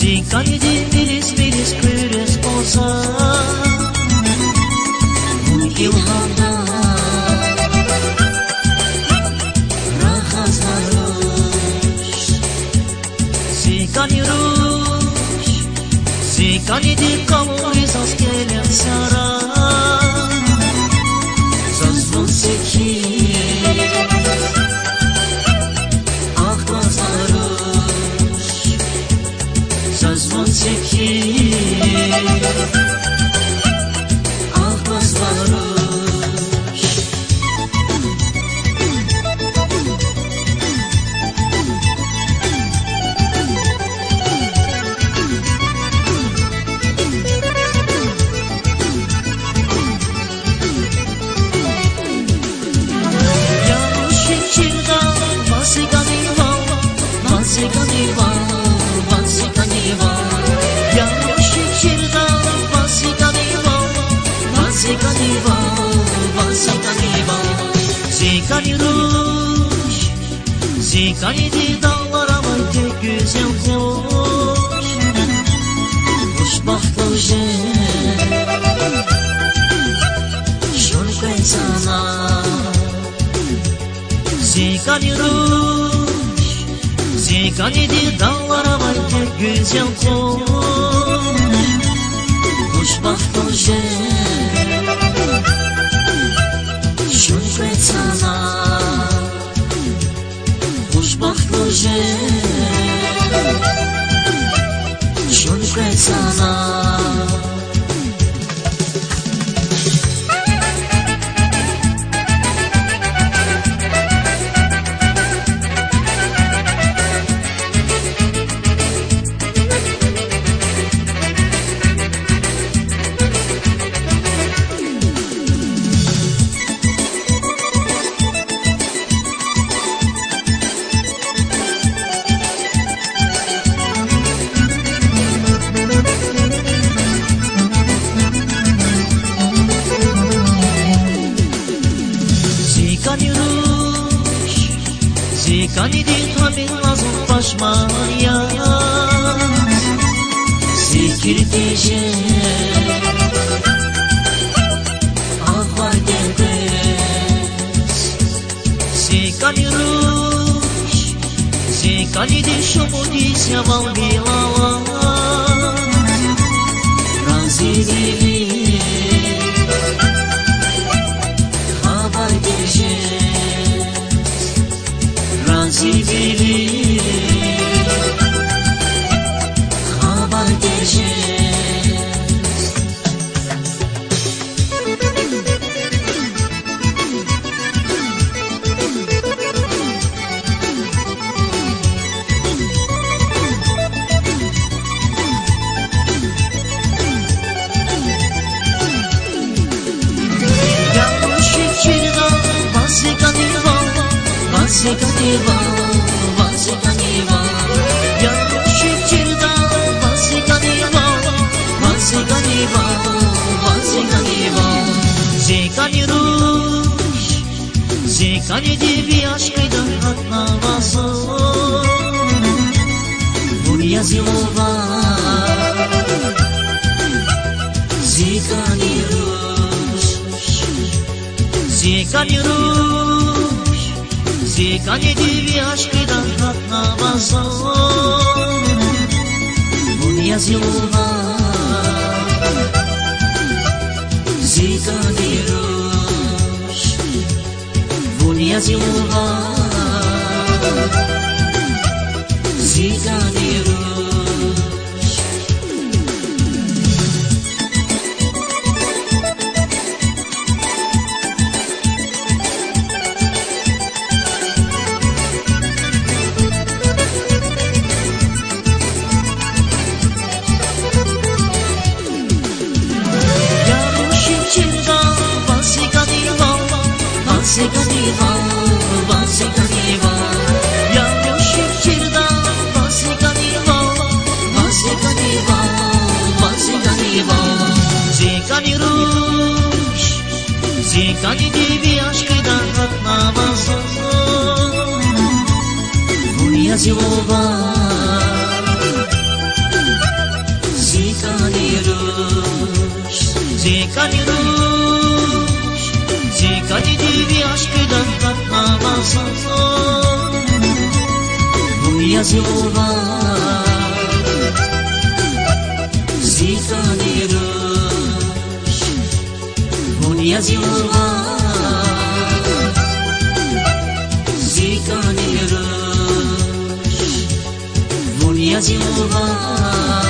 Zikanidim milis kürüz olsa bu ilhamda rahat varmış. Zikanidim kamuoyu zaz gelen sara zazvon sekir akbaz varmış. Zazvon sekir akbaz varmış. Zikanidi dağlara var tek güzel hoş Hoşbahtlı şunu koy sana. Zikanidi dağlara var tek güzel hoş Hoşbahtlı şunu koy sana. Hoşbahtlı şunu koy sana. Zikanidi tamin lazım başmaya zikir diyecek ahvar gelmez. Zikanidi şumudis yaval bilala razı değil haber gelecek. Zibili haber geleceğiz. Yanlış fikirde Vazikaniva Vazikaniva yanlış fikirde Vazikaniva Zikanidi bir aşkıyla hatnavasın bunu yazıyorlar. Zikanidi bir aşkıyla hatnavasın bunu yazıyorlar. Bunu yazıyorlar. Zikanidi bir aşkıyla hatnavasın bunu yazıyorlar. Zikani ruş, zikani divi aşkıdan katlamazsın. Bunu yazıyorlar. Zikani ruş, bunu yazıyorlar. Zikani ruş, bunu yazıyorlar.